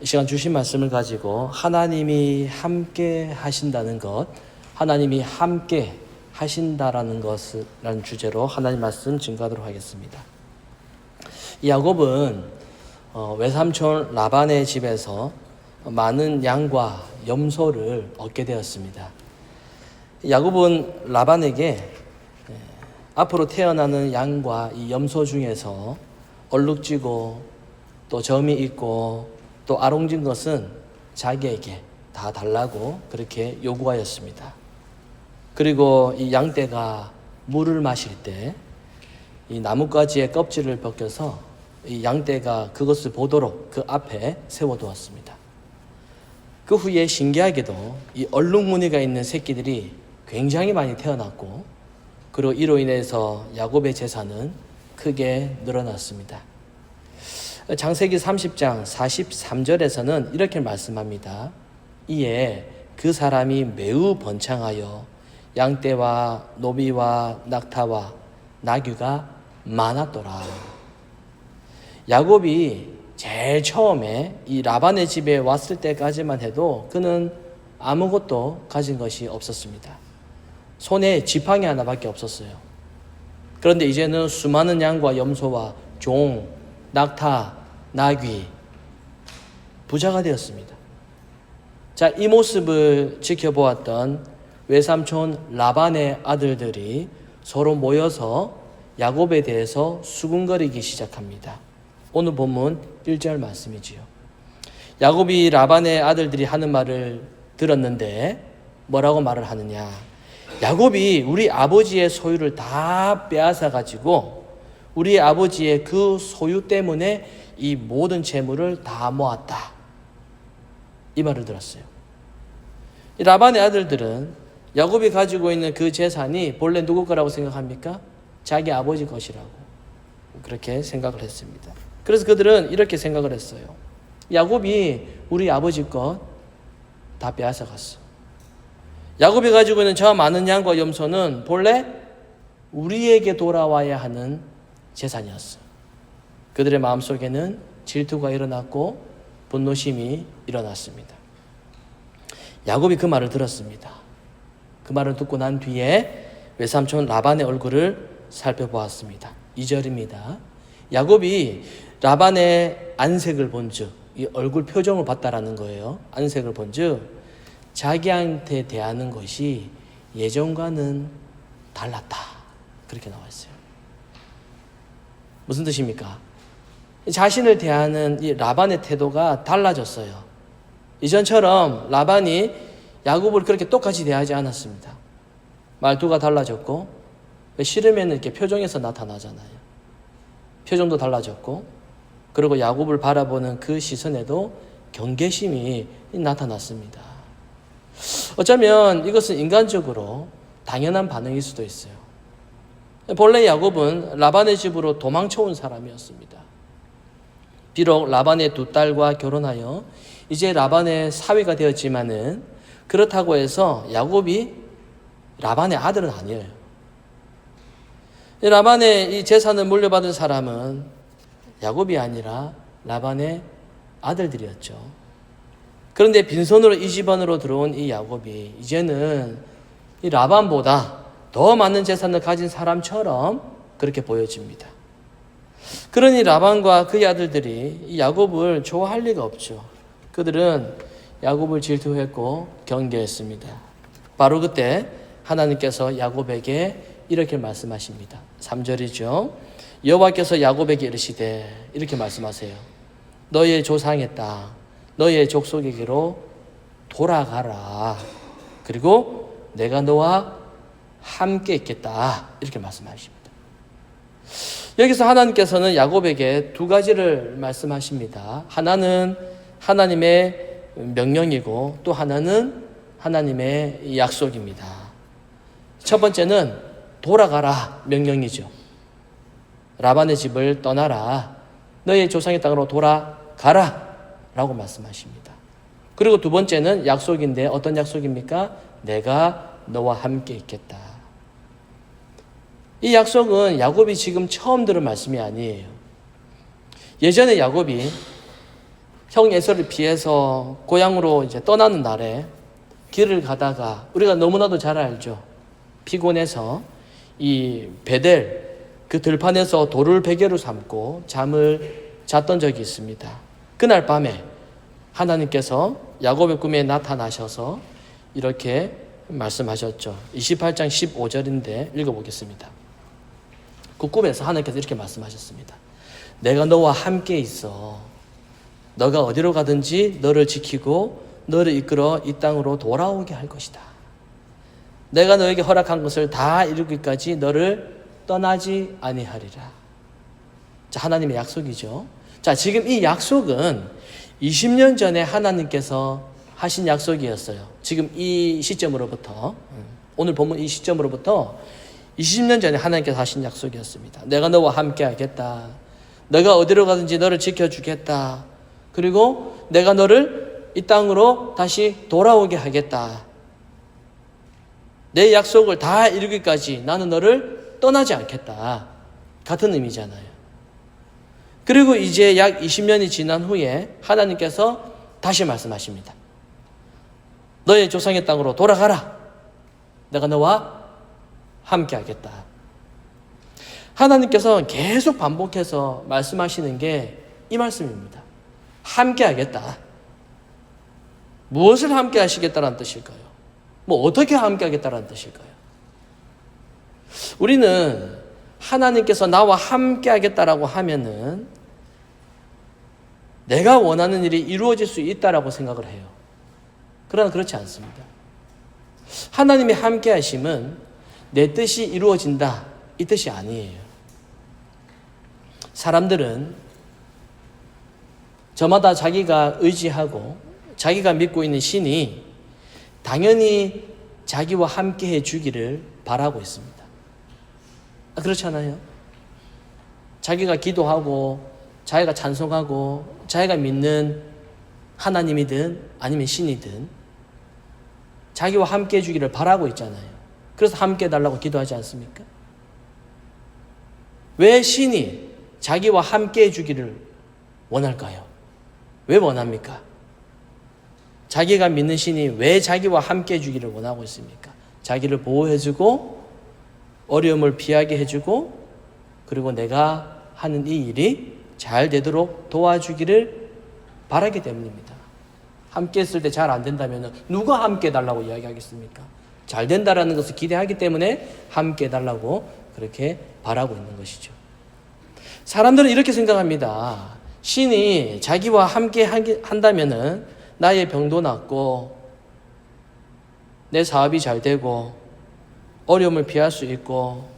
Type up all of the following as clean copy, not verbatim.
이 시간 주신 말씀을 가지고 하나님이 함께 하신다는 것, 하나님이 함께 하신다라는 것이라는 주제로 하나님 말씀 증거하도록 하겠습니다. 야곱은 외삼촌 라반의 집에서 많은 양과 염소를 얻게 되었습니다. 야곱은 라반에게 앞으로 태어나는 양과 이 염소 중에서 얼룩지고 또 점이 있고 또 아롱진 것은 자기에게 다 달라고 그렇게 요구하였습니다. 그리고 이 양떼가 물을 마실 때 이 나뭇가지의 껍질을 벗겨서 이 양떼가 그것을 보도록 그 앞에 세워두었습니다. 그 후에 신기하게도 이 얼룩무늬가 있는 새끼들이 굉장히 많이 태어났고, 그리고 이로 인해서 야곱의 재산은 크게 늘어났습니다. 창세기 30장 43절에서는 이렇게 말씀합니다. 이에 그 사람이 매우 번창하여 양떼와 노비와 낙타와 나귀가 많았더라. 야곱이 제일 처음에 이 라반의 집에 왔을 때까지만 해도 그는 아무것도 가진 것이 없었습니다. 손에 지팡이 하나밖에 없었어요. 그런데 이제는 수많은 양과 염소와 종, 낙타, 나귀, 부자가 되었습니다. 자, 이 모습을 지켜보았던 외삼촌 라반의 아들들이 서로 모여서 야곱에 대해서 수군거리기 시작합니다. 오늘 본문 1절 말씀이지요. 야곱이 라반의 아들들이 하는 말을 들었는데 뭐라고 말을 하느냐? 야곱이 우리 아버지의 소유를 다 빼앗아 가지고 우리 아버지의 그 소유 때문에 이 모든 재물을 다 모았다. 이 말을 들었어요. 이 라반의 아들들은 야곱이 가지고 있는 그 재산이 본래 누구 거라고 생각합니까? 자기 아버지 것이라고 그렇게 생각을 했습니다. 그래서 그들은 이렇게 생각을 했어요. 야곱이 우리 아버지 것 다 빼앗아 갔어. 야곱이 가지고 있는 저 많은 양과 염소는 본래 우리에게 돌아와야 하는 재산이었어. 그들의 마음속에는 질투가 일어났고 분노심이 일어났습니다. 야곱이 그 말을 들었습니다. 그 말을 듣고 난 뒤에 외삼촌 라반의 얼굴을 살펴보았습니다. 2절입니다. 야곱이 라반의 안색을 본즉, 이 얼굴 표정을 봤다라는 거예요. 안색을 본즉 자기한테 대하는 것이 예전과는 달랐다. 그렇게 나와 있어요. 무슨 뜻입니까? 자신을 대하는 이 라반의 태도가 달라졌어요. 이전처럼 라반이 야곱을 그렇게 똑같이 대하지 않았습니다. 말투가 달라졌고, 싫으면 이렇게 표정에서 나타나잖아요. 표정도 달라졌고, 그리고 야곱을 바라보는 그 시선에도 경계심이 나타났습니다. 어쩌면 이것은 인간적으로 당연한 반응일 수도 있어요. 본래 야곱은 라반의 집으로 도망쳐온 사람이었습니다. 비록 라반의 두 딸과 결혼하여 이제 라반의 사위가 되었지만은 그렇다고 해서 야곱이 라반의 아들은 아니에요. 라반의 이 재산을 물려받은 사람은 야곱이 아니라 라반의 아들들이었죠. 그런데 빈손으로 이 집안으로 들어온 이 야곱이 이제는 이 라반보다 더 많은 재산을 가진 사람처럼 그렇게 보여집니다. 그러니 라반과 그의 아들들이 이 야곱을 좋아할 리가 없죠. 그들은 야곱을 질투했고 경계했습니다. 바로 그때 하나님께서 야곱에게 이렇게 말씀하십니다. 3절이죠. 여호와께서 야곱에게 이르시되 이렇게 말씀하세요. 너의 조상의 땅, 너의 족속에게로 돌아가라. 그리고 내가 너와 함께 있겠다. 이렇게 말씀하십니다. 여기서 하나님께서는 야곱에게 두 가지를 말씀하십니다. 하나는 하나님의 명령이고 또 하나는 하나님의 약속입니다. 첫 번째는 돌아가라 명령이죠. 라반의 집을 떠나라. 너의 조상의 땅으로 돌아가라 라고 말씀하십니다. 그리고 두 번째는 약속인데 어떤 약속입니까? 내가 너와 함께 있겠다. 이 약속은 야곱이 지금 처음 들은 말씀이 아니에요. 예전에 야곱이 형 에서를 피해서 고향으로 이제 떠나는 날에 길을 가다가 우리가 너무나도 잘 알죠. 피곤해서 이 베델 그 들판에서 돌을 베개로 삼고 잠을 잤던 적이 있습니다. 그날 밤에 하나님께서 야곱의 꿈에 나타나셔서 이렇게 말씀하셨죠. 28장 15절인데 읽어보겠습니다. 그 꿈에서 하나님께서 이렇게 말씀하셨습니다. 내가 너와 함께 있어. 너가 어디로 가든지 너를 지키고 너를 이끌어 이 땅으로 돌아오게 할 것이다. 내가 너에게 허락한 것을 다 이루기까지 너를 떠나지 아니하리라. 자, 하나님의 약속이죠. 자, 지금 이 약속은 20년 전에 하나님께서 하신 약속이었어요. 지금 이 시점으로부터, 오늘 본문 이 시점으로부터 20년 전에 하나님께서 하신 약속이었습니다. 내가 너와 함께 하겠다. 너가 어디로 가든지 너를 지켜주겠다. 그리고 내가 너를 이 땅으로 다시 돌아오게 하겠다. 내 약속을 다 이루기까지 나는 너를 떠나지 않겠다. 같은 의미잖아요. 그리고 이제 약 20년이 지난 후에 하나님께서 다시 말씀하십니다. 너의 조상의 땅으로 돌아가라. 내가 너와 함께 하겠다. 하나님께서 계속 반복해서 말씀하시는 게 이 말씀입니다. 함께 하겠다. 무엇을 함께 하시겠다라는 뜻일까요? 뭐 어떻게 함께 하겠다라는 뜻일까요? 우리는 하나님께서 나와 함께 하겠다라고 하면은 내가 원하는 일이 이루어질 수 있다라고 생각을 해요. 그러나 그렇지 않습니다. 하나님의 함께 하심은 내 뜻이 이루어진다 이 뜻이 아니에요. 사람들은 저마다 자기가 의지하고 자기가 믿고 있는 신이 당연히 자기와 함께 해주기를 바라고 있습니다. 그렇잖아요. 자기가 기도하고 자기가 찬송하고 자기가 믿는 하나님이든 아니면 신이든 자기와 함께 해주기를 바라고 있잖아요. 그래서 함께 해달라고 기도하지 않습니까? 왜 신이 자기와 함께 해주기를 원할까요? 왜 원합니까? 자기가 믿는 신이 왜 자기와 함께 해주기를 원하고 있습니까? 자기를 보호해주고 어려움을 피하게 해주고 그리고 내가 하는 이 일이 잘 되도록 도와주기를 바라기 때문입니다. 함께 했을 때 잘 안 된다면 누가 함께 해달라고 이야기하겠습니까? 잘 된다라는 것을 기대하기 때문에 함께 해달라고 그렇게 바라고 있는 것이죠. 사람들은 이렇게 생각합니다. 신이 자기와 함께 한다면은 나의 병도 낫고 내 사업이 잘 되고 어려움을 피할 수 있고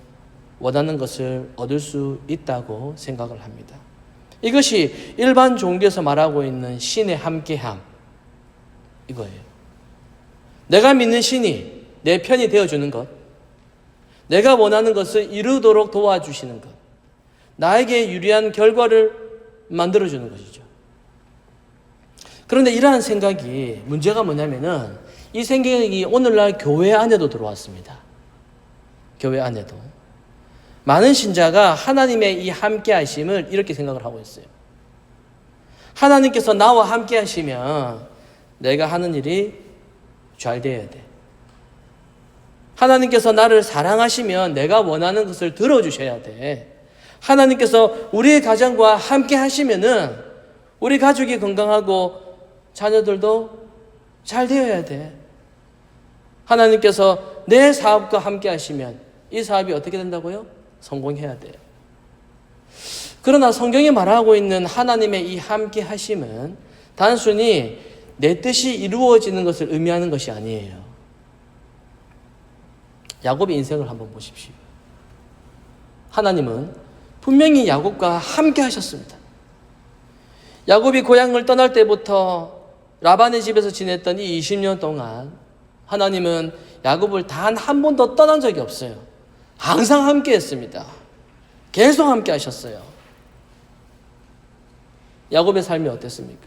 원하는 것을 얻을 수 있다고 생각을 합니다. 이것이 일반 종교에서 말하고 있는 신의 함께함 이거예요. 내가 믿는 신이 내 편이 되어주는 것, 내가 원하는 것을 이루도록 도와주시는 것, 나에게 유리한 결과를 만들어주는 것이죠. 그런데 이러한 생각이 문제가 뭐냐면은 이 생각이 오늘날 교회 안에도 들어왔습니다. 교회 안에도. 많은 신자가 하나님의 이 함께 하심을 이렇게 생각을 하고 있어요. 하나님께서 나와 함께 하시면 내가 하는 일이 잘 돼야 돼. 하나님께서 나를 사랑하시면 내가 원하는 것을 들어주셔야 돼. 하나님께서 우리의 가정과 함께 하시면은 우리 가족이 건강하고 자녀들도 잘 되어야 돼. 하나님께서 내 사업과 함께 하시면 이 사업이 어떻게 된다고요? 성공해야 돼요. 그러나 성경이 말하고 있는 하나님의 이 함께 하심은 단순히 내 뜻이 이루어지는 것을 의미하는 것이 아니에요. 야곱의 인생을 한번 보십시오. 하나님은 분명히 야곱과 함께 하셨습니다. 야곱이 고향을 떠날 때부터 라반의 집에서 지냈던 이 20년 동안 하나님은 야곱을 단 한 번도 떠난 적이 없어요. 항상 함께 했습니다. 계속 함께 하셨어요. 야곱의 삶이 어땠습니까?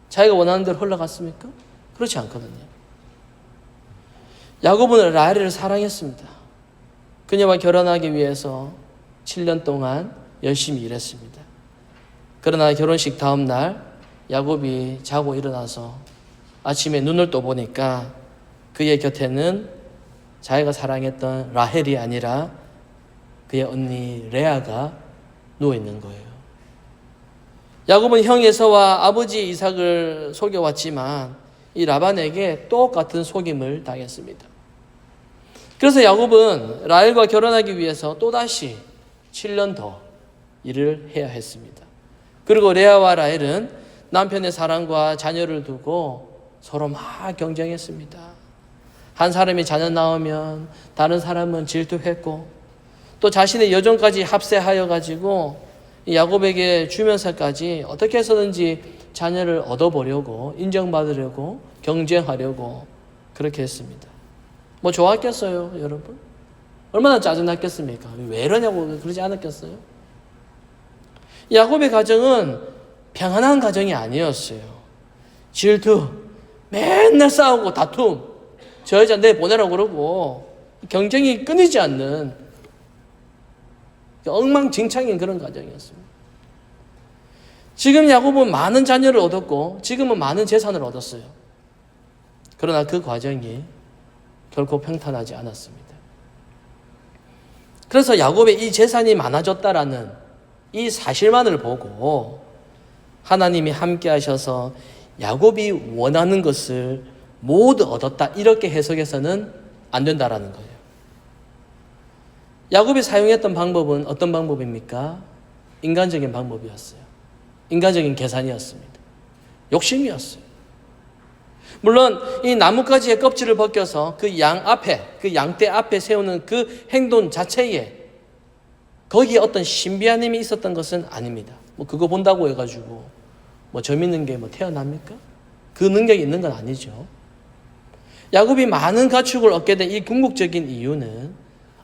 자기가 원하는 대로 흘러갔습니까? 그렇지 않거든요. 야곱은 라헬을 사랑했습니다. 그녀와 결혼하기 위해서 7년 동안 열심히 일했습니다. 그러나 결혼식 다음 날 야곱이 자고 일어나서 아침에 눈을 떠보니까 그의 곁에는 자기가 사랑했던 라헬이 아니라 그의 언니 레아가 누워있는 거예요. 야곱은 형 에서와 아버지 이삭을 속여왔지만 이 라반에게 똑같은 속임을 당했습니다. 그래서 야곱은 라헬과 결혼하기 위해서 또다시 7년 더 일을 해야 했습니다. 그리고 레아와 라헬은 남편의 사랑과 자녀를 두고 서로 막 경쟁했습니다. 한 사람이 자녀 낳으면 다른 사람은 질투했고 또 자신의 여종까지 합세하여 가지고 야곱에게 주면서까지 어떻게 해서든지 자녀를 얻어보려고 인정받으려고 경쟁하려고 그렇게 했습니다. 뭐 좋았겠어요, 여러분? 얼마나 짜증났겠습니까? 왜 이러냐고 그러지 않았겠어요? 야곱의 가정은 평안한 가정이 아니었어요. 질투, 맨날 싸우고 다툼, 저 여자 내보내라고 그러고 경쟁이 끊이지 않는 엉망진창인 그런 가정이었습니다. 지금 야곱은 많은 자녀를 얻었고 지금은 많은 재산을 얻었어요. 그러나 그 과정이 결코 평탄하지 않았습니다. 그래서 야곱의 이 재산이 많아졌다라는 이 사실만을 보고 하나님이 함께 하셔서 야곱이 원하는 것을 모두 얻었다 이렇게 해석해서는 안 된다라는 거예요. 야곱이 사용했던 방법은 어떤 방법입니까? 인간적인 방법이었어요. 인간적인 계산이었습니다. 욕심이었어요. 물론 이 나뭇가지의 껍질을 벗겨서 그 양 앞에, 그 양떼 앞에 세우는 그 행동 자체에 거기에 어떤 신비한 힘이 있었던 것은 아닙니다. 뭐 그거 본다고 해가지고 뭐 점 있는 게 뭐 태어납니까? 그 능력이 있는 건 아니죠. 야곱이 많은 가축을 얻게 된 이 궁극적인 이유는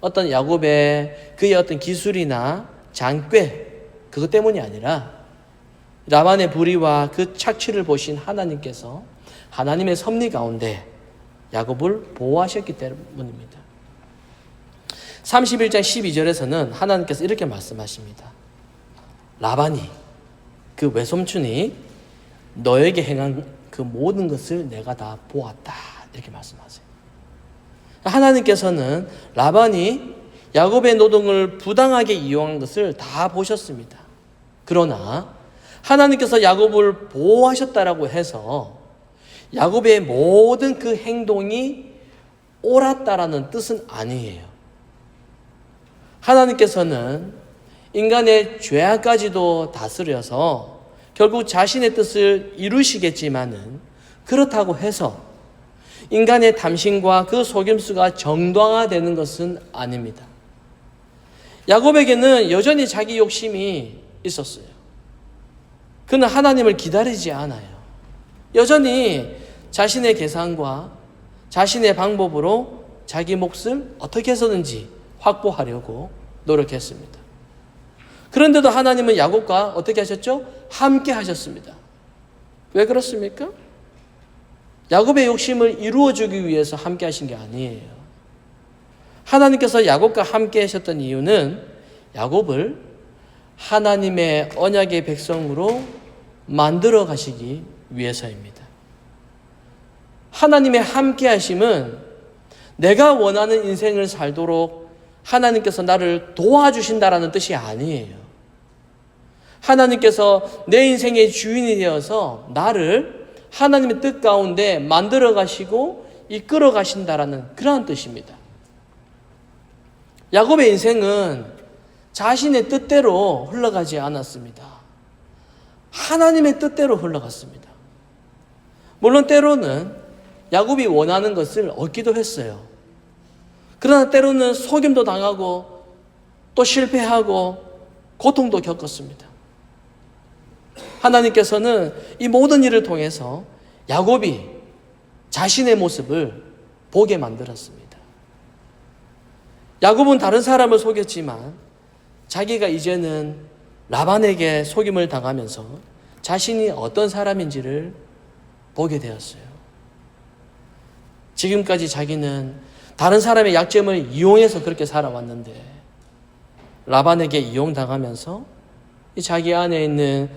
어떤 야곱의 그의 어떤 기술이나 장꾀 그것 때문이 아니라 라반의 불의와 그 착취를 보신 하나님께서 하나님의 섭리 가운데 야곱을 보호하셨기 때문입니다. 31장 12절에서는 하나님께서 이렇게 말씀하십니다. 라반이 그 외손촌이 너에게 행한 그 모든 것을 내가 다 보았다 이렇게 말씀하세요. 하나님께서는 라반이 야곱의 노동을 부당하게 이용한 것을 다 보셨습니다. 그러나 하나님께서 야곱을 보호하셨다라고 해서 야곱의 모든 그 행동이 옳았다라는 뜻은 아니에요. 하나님께서는 인간의 죄악까지도 다스려서 결국 자신의 뜻을 이루시겠지만은 그렇다고 해서 인간의 탐심과 그 속임수가 정당화되는 것은 아닙니다. 야곱에게는 여전히 자기 욕심이 있었어요. 그는 하나님을 기다리지 않아요. 여전히 자신의 계산과 자신의 방법으로 자기 몫을 어떻게 해서든지 확보하려고 노력했습니다. 그런데도 하나님은 야곱과 어떻게 하셨죠? 함께 하셨습니다. 왜 그렇습니까? 야곱의 욕심을 이루어주기 위해서 함께 하신 게 아니에요. 하나님께서 야곱과 함께 하셨던 이유는 야곱을 하나님의 언약의 백성으로 만들어 가시기 위해서입니다. 하나님의 함께 하심은 내가 원하는 인생을 살도록 하나님께서 나를 도와주신다라는 뜻이 아니에요. 하나님께서 내 인생의 주인이 되어서 나를 하나님의 뜻 가운데 만들어 가시고 이끌어 가신다라는 그러한 뜻입니다. 야곱의 인생은 자신의 뜻대로 흘러가지 않았습니다. 하나님의 뜻대로 흘러갔습니다. 물론 때로는 야곱이 원하는 것을 얻기도 했어요. 그러나 때로는 속임도 당하고 또 실패하고 고통도 겪었습니다. 하나님께서는 이 모든 일을 통해서 야곱이 자신의 모습을 보게 만들었습니다. 야곱은 다른 사람을 속였지만 자기가 이제는 라반에게 속임을 당하면서 자신이 어떤 사람인지를 보게 되었어요. 지금까지 자기는 다른 사람의 약점을 이용해서 그렇게 살아왔는데 라반에게 이용당하면서 자기 안에 있는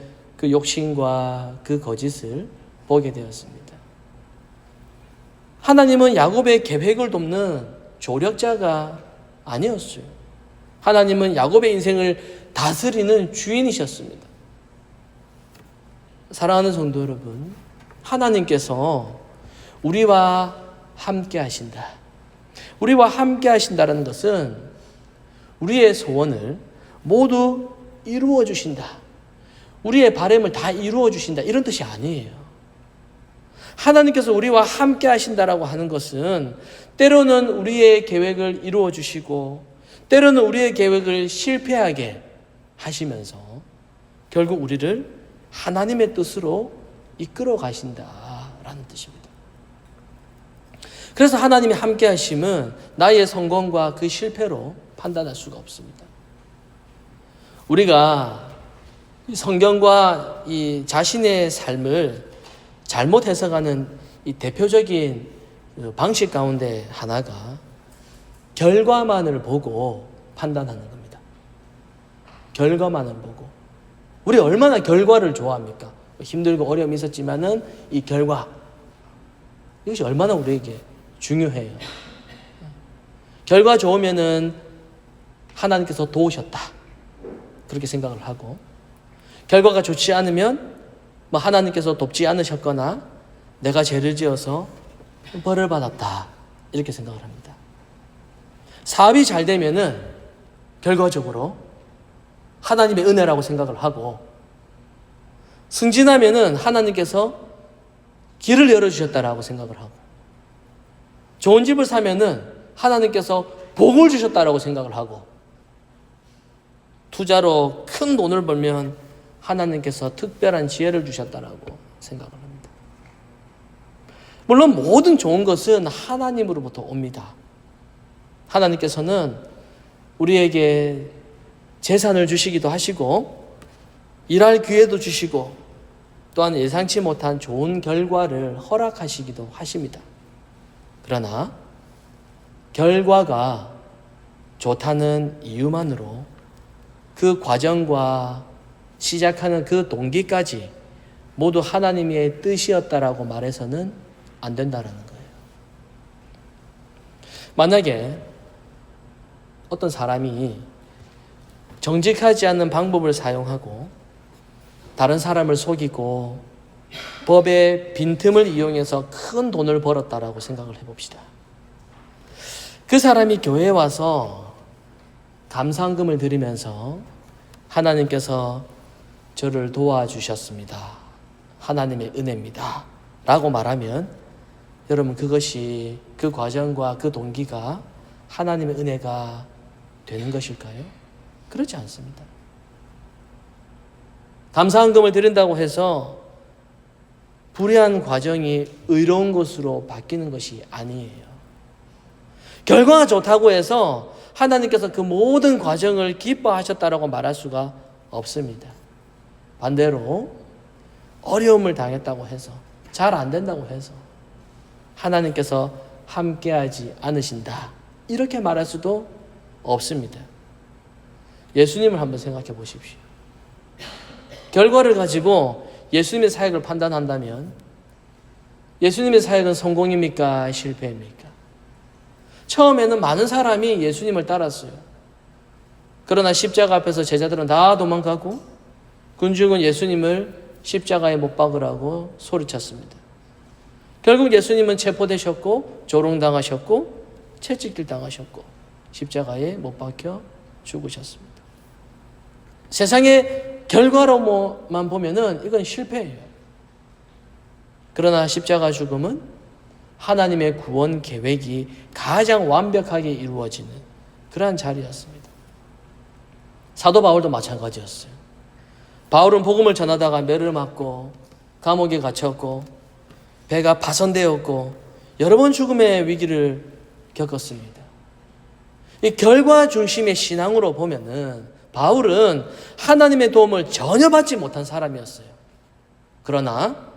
그 욕심과 그 거짓을 보게 되었습니다. 하나님은 야곱의 계획을 돕는 조력자가 아니었어요. 하나님은 야곱의 인생을 다스리는 주인이셨습니다. 사랑하는 성도 여러분, 하나님께서 우리와 함께 하신다. 우리와 함께 하신다는 것은 우리의 소원을 모두 이루어 주신다. 우리의 바람을 다 이루어 주신다. 이런 뜻이 아니에요. 하나님께서 우리와 함께 하신다라고 하는 것은 때로는 우리의 계획을 이루어 주시고 때로는 우리의 계획을 실패하게 하시면서 결국 우리를 하나님의 뜻으로 이끌어 가신다라는 뜻입니다. 그래서 하나님이 함께 하심은 나의 성공과 그 실패로 판단할 수가 없습니다. 우리가 성경과 이 자신의 삶을 잘못 해석하는 이 대표적인 방식 가운데 하나가 결과만을 보고 판단하는 겁니다. 결과만을 보고. 우리 얼마나 결과를 좋아합니까? 힘들고 어려움이 있었지만은 이 결과, 이것이 얼마나 우리에게 중요해요. 결과 좋으면은 하나님께서 도우셨다. 그렇게 생각을 하고, 결과가 좋지 않으면 하나님께서 돕지 않으셨거나 내가 죄를 지어서 벌을 받았다. 이렇게 생각을 합니다. 사업이 잘 되면은 결과적으로 하나님의 은혜라고 생각을 하고, 승진하면은 하나님께서 길을 열어주셨다라고 생각을 하고, 좋은 집을 사면은 하나님께서 복을 주셨다라고 생각을 하고, 투자로 큰 돈을 벌면 하나님께서 특별한 지혜를 주셨다라고 생각을 합니다. 물론 모든 좋은 것은 하나님으로부터 옵니다. 하나님께서는 우리에게 재산을 주시기도 하시고 일할 기회도 주시고 또한 예상치 못한 좋은 결과를 허락하시기도 하십니다. 그러나 결과가 좋다는 이유만으로 그 과정과 시작하는 그 동기까지 모두 하나님의 뜻이었다라고 말해서는 안 된다라는 거예요. 만약에 어떤 사람이 정직하지 않는 방법을 사용하고 다른 사람을 속이고 법의 빈틈을 이용해서 큰 돈을 벌었다라고 생각을 해봅시다. 그 사람이 교회에 와서 감사금을 드리면서 하나님께서 저를 도와주셨습니다. 하나님의 은혜입니다. 라고 말하면 여러분 그것이 그 과정과 그 동기가 하나님의 은혜가 되는 것일까요? 그렇지 않습니다. 감사한금을 드린다고 해서 불의한 과정이 의로운 것으로 바뀌는 것이 아니에요. 결과가 좋다고 해서 하나님께서 그 모든 과정을 기뻐하셨다라고 말할 수가 없습니다. 반대로 어려움을 당했다고 해서 잘 안 된다고 해서 하나님께서 함께하지 않으신다 이렇게 말할 수도 없습니다. 예수님을 한번 생각해 보십시오. 결과를 가지고 예수님의 사역을 판단한다면 예수님의 사역은 성공입니까? 실패입니까? 처음에는 많은 사람이 예수님을 따랐어요. 그러나 십자가 앞에서 제자들은 다 도망가고 군중은 예수님을 십자가에 못 박으라고 소리쳤습니다. 결국 예수님은 체포되셨고 조롱당하셨고 채찍질 당하셨고 십자가에 못 박혀 죽으셨습니다. 세상의 결과로만 보면은 이건 실패예요. 그러나 십자가 죽음은 하나님의 구원 계획이 가장 완벽하게 이루어지는 그러한 자리였습니다. 사도 바울도 마찬가지였어요. 바울은 복음을 전하다가 매를 맞고 감옥에 갇혔고 배가 파손되었고 여러 번 죽음의 위기를 겪었습니다. 이 결과 중심의 신앙으로 보면은 바울은 하나님의 도움을 전혀 받지 못한 사람이었어요. 그러나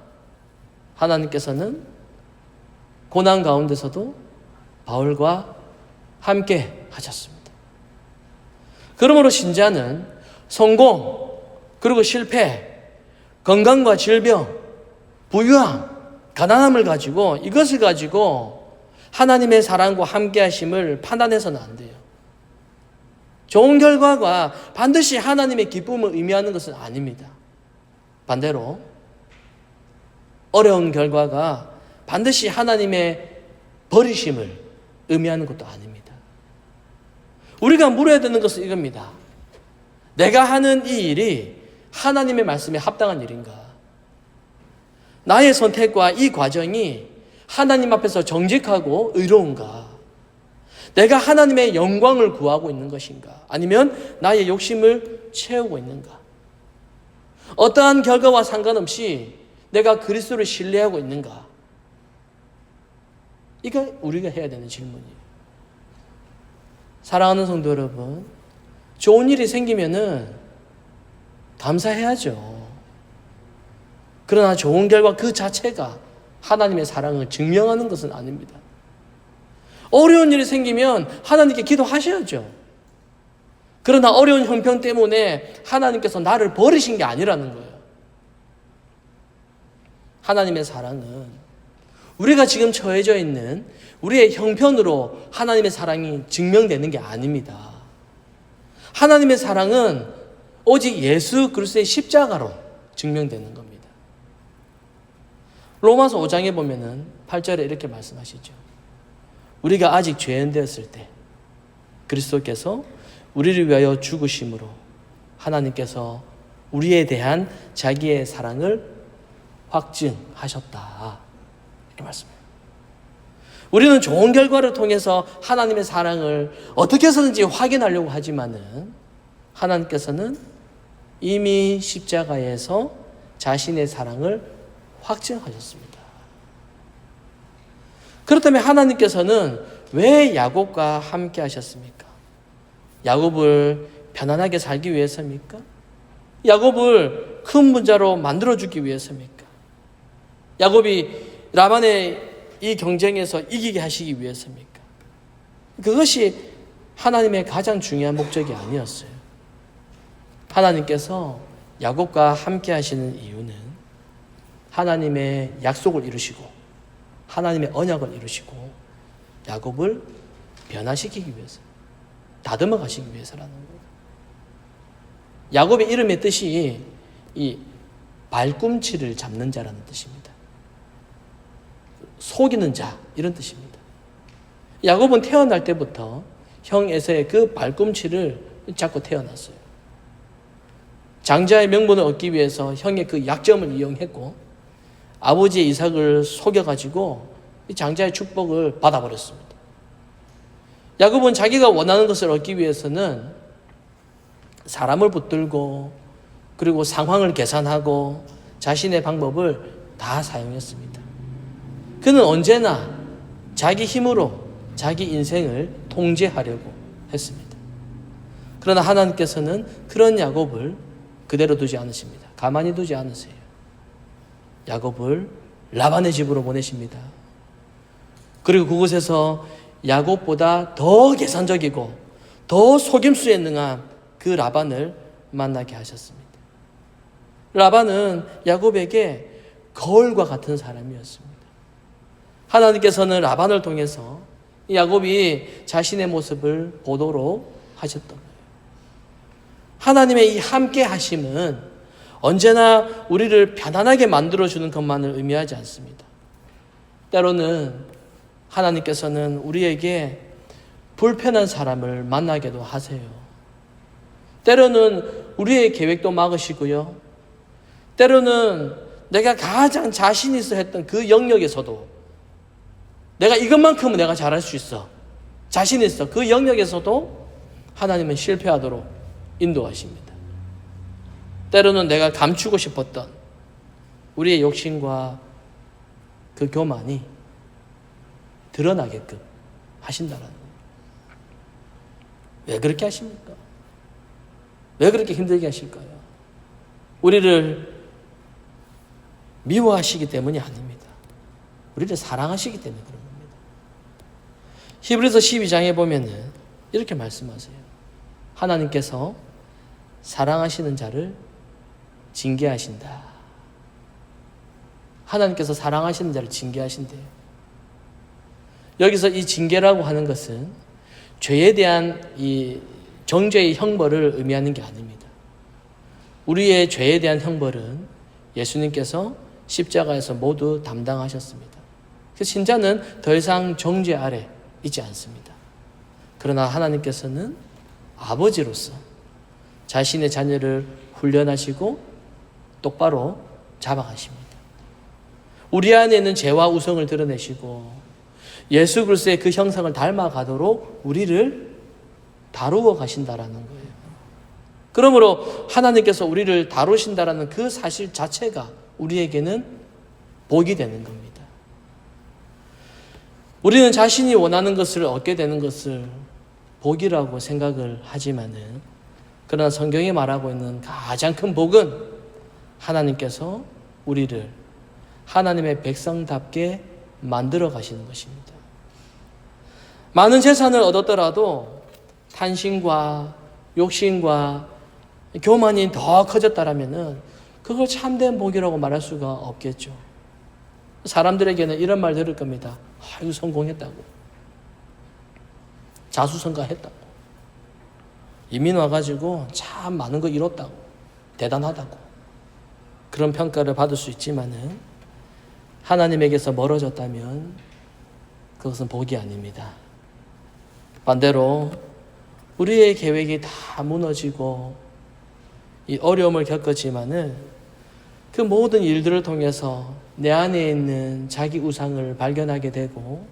하나님께서는 고난 가운데서도 바울과 함께 하셨습니다. 그러므로 신자는 성공 그리고 실패 건강과 질병, 부유함, 가난함을 가지고 이것을 가지고 하나님의 사랑과 함께하심을 판단해서는 안 돼요. 좋은 결과가 반드시 하나님의 기쁨을 의미하는 것은 아닙니다. 반대로 어려운 결과가 반드시 하나님의 버리심을 의미하는 것도 아닙니다. 우리가 물어야 되는 것은 이겁니다. 내가 하는 이 일이 하나님의 말씀에 합당한 일인가? 나의 선택과 이 과정이 하나님 앞에서 정직하고 의로운가? 내가 하나님의 영광을 구하고 있는 것인가? 아니면 나의 욕심을 채우고 있는가? 어떠한 결과와 상관없이 내가 그리스도를 신뢰하고 있는가? 이거 우리가 해야 되는 질문이에요. 사랑하는 성도 여러분, 좋은 일이 생기면은 감사해야죠. 그러나 좋은 결과 그 자체가 하나님의 사랑을 증명하는 것은 아닙니다. 어려운 일이 생기면 하나님께 기도하셔야죠. 그러나 어려운 형편 때문에 하나님께서 나를 버리신 게 아니라는 거예요. 하나님의 사랑은 우리가 지금 처해져 있는 우리의 형편으로 하나님의 사랑이 증명되는 게 아닙니다. 하나님의 사랑은 오직 예수 그리스도의 십자가로 증명되는 겁니다. 로마서 5장에 보면은 8절에 이렇게 말씀하시죠. 우리가 아직 죄인 되었을 때 그리스도께서 우리를 위하여 죽으심으로 하나님께서 우리에 대한 자기의 사랑을 확증하셨다. 이렇게 말씀해요. 우리는 좋은 결과를 통해서 하나님의 사랑을 어떻게 해서든지 확인하려고 하지만은 하나님께서는 이미 십자가에서 자신의 사랑을 확증하셨습니다. 그렇다면 하나님께서는 왜 야곱과 함께 하셨습니까? 야곱을 편안하게 살기 위해서입니까? 야곱을 큰 문자로 만들어주기 위해서입니까? 야곱이 라반의 이 경쟁에서 이기게 하시기 위해서입니까? 그것이 하나님의 가장 중요한 목적이 아니었어요. 하나님께서 야곱과 함께 하시는 이유는 하나님의 약속을 이루시고 하나님의 언약을 이루시고 야곱을 변화시키기 위해서, 다듬어 가시기 위해서라는 거예요. 야곱의 이름의 뜻이 이 발꿈치를 잡는 자라는 뜻입니다. 속이는 자, 이런 뜻입니다. 야곱은 태어날 때부터 형 에서의 그 발꿈치를 잡고 태어났어요. 장자의 명분을 얻기 위해서 형의 그 약점을 이용했고 아버지의 이삭을 속여가지고 장자의 축복을 받아버렸습니다. 야곱은 자기가 원하는 것을 얻기 위해서는 사람을 붙들고 그리고 상황을 계산하고 자신의 방법을 다 사용했습니다. 그는 언제나 자기 힘으로 자기 인생을 통제하려고 했습니다. 그러나 하나님께서는 그런 야곱을 그대로 두지 않으십니다. 가만히 두지 않으세요. 야곱을 라반의 집으로 보내십니다. 그리고 그곳에서 야곱보다 더 계산적이고 더 속임수에 능한 그 라반을 만나게 하셨습니다. 라반은 야곱에게 거울과 같은 사람이었습니다. 하나님께서는 라반을 통해서 야곱이 자신의 모습을 보도록 하셨던 거예요. 하나님의 이 함께 하심은 언제나 우리를 편안하게 만들어주는 것만을 의미하지 않습니다. 때로는 하나님께서는 우리에게 불편한 사람을 만나게도 하세요. 때로는 우리의 계획도 막으시고요. 때로는 내가 가장 자신 있어 했던 그 영역에서도 내가 이것만큼은 내가 잘할 수 있어, 자신 있어, 그 영역에서도 하나님은 실패하도록 인도하십니다. 때로는 내가 감추고 싶었던 우리의 욕심과 그 교만이 드러나게끔 하신다는 거예요. 왜 그렇게 하십니까? 왜 그렇게 힘들게 하실까요? 우리를 미워하시기 때문이 아닙니다. 우리를 사랑하시기 때문에 그런 겁니다. 히브리서 12장에 보면은 이렇게 말씀하세요. 하나님께서 사랑하시는 자를 징계하신다. 하나님께서 사랑하시는 자를 징계하신대요. 여기서 이 징계라고 하는 것은 죄에 대한 이 정죄의 형벌을 의미하는 게 아닙니다. 우리의 죄에 대한 형벌은 예수님께서 십자가에서 모두 담당하셨습니다. 그래서 신자는 더 이상 정죄 아래 있지 않습니다. 그러나 하나님께서는 아버지로서 자신의 자녀를 훈련하시고 똑바로 잡아가십니다. 우리 안에 있는 죄와 우성을 드러내시고 예수 그리스도의 그 형상을 닮아가도록 우리를 다루어 가신다라는 거예요. 그러므로 하나님께서 우리를 다루신다라는 그 사실 자체가 우리에게는 복이 되는 겁니다. 우리는 자신이 원하는 것을 얻게 되는 것을 복이라고 생각을 하지만은, 그러나 성경이 말하고 있는 가장 큰 복은 하나님께서 우리를 하나님의 백성답게 만들어 가시는 것입니다. 많은 재산을 얻었더라도 탐심과 욕심과 교만이 더 커졌다라면은 그걸 참된 복이라고 말할 수가 없겠죠. 사람들에게는 이런 말 들을 겁니다. 이거 성공했다고, 자수성가했다고, 이민 와가지고 참 많은 거 이뤘다고, 대단하다고, 그런 평가를 받을 수 있지만은 하나님에게서 멀어졌다면 그것은 복이 아닙니다. 반대로 우리의 계획이 다 무너지고 이 어려움을 겪었지만은 그 모든 일들을 통해서 내 안에 있는 자기 우상을 발견하게 되고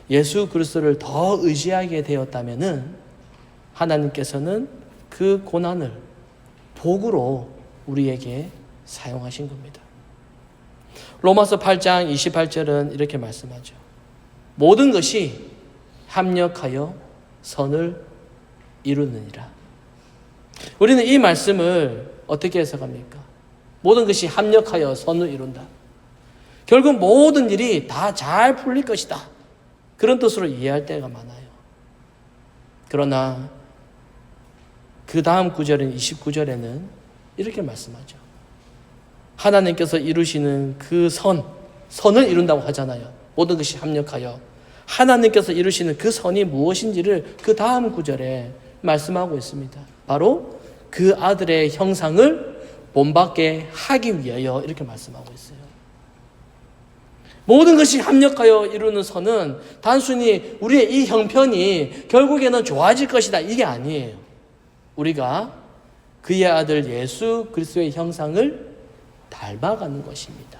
예수 그리스도를 더 의지하게 되었다면은 하나님께서는 그 고난을 복으로 우리에게 사용하신 겁니다. 로마서 8장 28절은 이렇게 말씀하죠. 모든 것이 합력하여 선을 이루느니라. 우리는 이 말씀을 어떻게 해석합니까? 모든 것이 합력하여 선을 이룬다. 결국 모든 일이 다 잘 풀릴 것이다. 그런 뜻으로 이해할 때가 많아요. 그러나 그 다음 구절인 29절에는 이렇게 말씀하죠. 하나님께서 이루시는 그 선을 이룬다고 하잖아요. 모든 것이 합력하여. 하나님께서 이루시는 그 선이 무엇인지를 그 다음 구절에 말씀하고 있습니다. 바로 그 아들의 형상을 본받게 하기 위하여 이렇게 말씀하고 있어요. 모든 것이 합력하여 이루는 선은 단순히 우리의 이 형편이 결국에는 좋아질 것이다, 이게 아니에요. 우리가 그의 아들 예수 그리스도의 형상을 닮아가는 것입니다.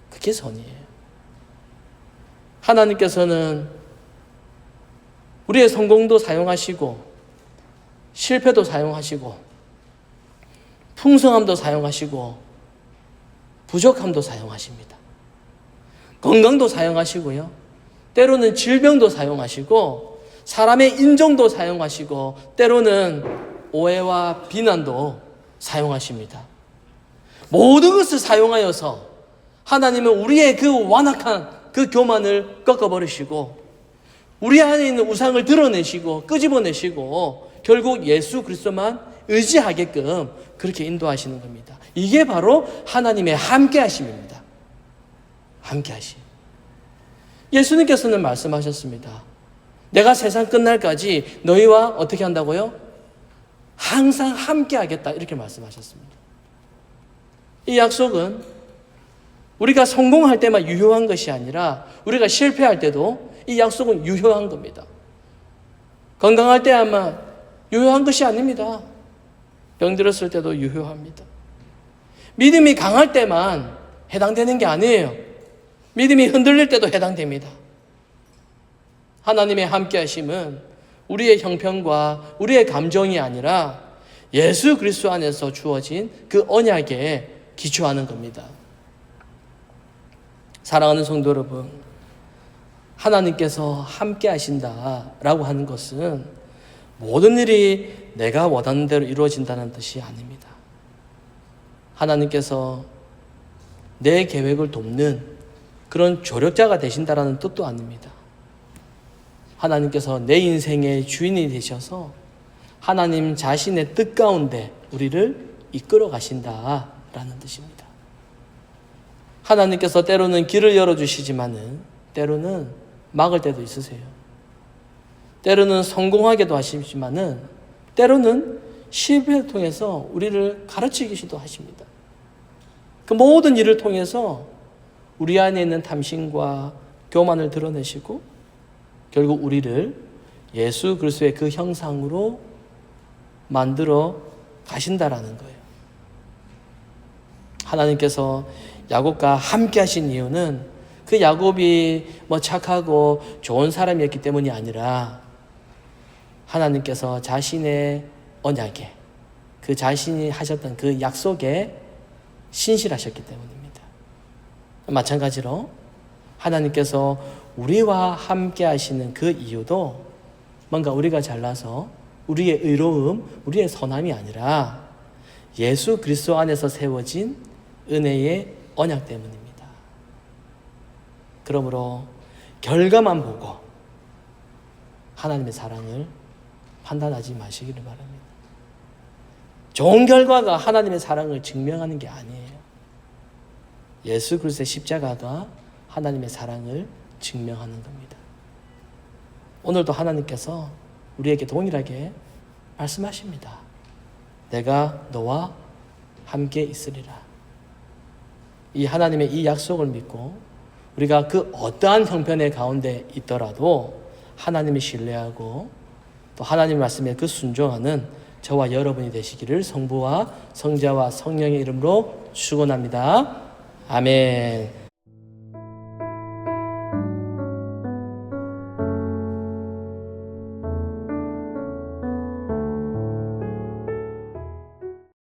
그게 선이에요. 하나님께서는 우리의 성공도 사용하시고 실패도 사용하시고 풍성함도 사용하시고 부족함도 사용하십니다. 건강도 사용하시고요. 때로는 질병도 사용하시고 사람의 인정도 사용하시고 때로는 오해와 비난도 사용하십니다. 모든 것을 사용하여서 하나님은 우리의 그 완악한 그 교만을 꺾어버리시고 우리 안에 있는 우상을 드러내시고 끄집어내시고 결국 예수 그리스도만 의지하게끔 그렇게 인도하시는 겁니다. 이게 바로 하나님의 함께하심입니다. 함께하심. 예수님께서는 말씀하셨습니다. 내가 세상 끝날까지 너희와 어떻게 한다고요? 항상 함께하겠다, 이렇게 말씀하셨습니다. 이 약속은 우리가 성공할 때만 유효한 것이 아니라 우리가 실패할 때도 이 약속은 유효한 겁니다. 건강할 때 아마 유효한 것이 아닙니다. 병들었을 때도 유효합니다. 믿음이 강할 때만 해당되는 게 아니에요. 믿음이 흔들릴 때도 해당됩니다. 하나님의 함께하심은 우리의 형편과 우리의 감정이 아니라 예수 그리스도 안에서 주어진 그 언약에 기초하는 겁니다. 사랑하는 성도 여러분, 하나님께서 함께 하신다라고 하는 것은 모든 일이 내가 원하는 대로 이루어진다는 뜻이 아닙니다. 하나님께서 내 계획을 돕는 그런 조력자가 되신다라는 뜻도 아닙니다. 하나님께서 내 인생의 주인이 되셔서 하나님 자신의 뜻 가운데 우리를 이끌어 가신다라는 뜻입니다. 하나님께서 때로는 길을 열어주시지만은 때로는 막을 때도 있으세요. 때로는 성공하게도 하시지만은 때로는 실패를 통해서 우리를 가르치기도 하십니다. 그 모든 일을 통해서 우리 안에 있는 탐심과 교만을 드러내시고 결국 우리를 예수 그리스도의 그 형상으로 만들어 가신다라는 거예요. 하나님께서 야곱과 함께 하신 이유는 그 야곱이 착하고 좋은 사람이었기 때문이 아니라 하나님께서 자신의 언약에, 그 자신이 하셨던 그 약속에 신실하셨기 때문입니다. 마찬가지로 하나님께서 우리와 함께 하시는 그 이유도 뭔가 우리가 잘나서 우리의 의로움, 우리의 선함이 아니라 예수 그리스도 안에서 세워진 은혜의 언약 때문입니다. 그러므로 결과만 보고 하나님의 사랑을 판단하지 마시기를 바랍니다. 좋은 결과가 하나님의 사랑을 증명하는 게 아니에요. 예수 그리스도의 십자가가 하나님의 사랑을 증명하는 겁니다. 오늘도 하나님께서 우리에게 동일하게 말씀하십니다. 내가 너와 함께 있으리라. 이 하나님의 이 약속을 믿고 우리가 그 어떠한 형편의 가운데 있더라도 하나님을 신뢰하고 또 하나님 말씀에 그 순종하는 저와 여러분이 되시기를 성부와 성자와 성령의 이름으로 축원합니다. 아멘.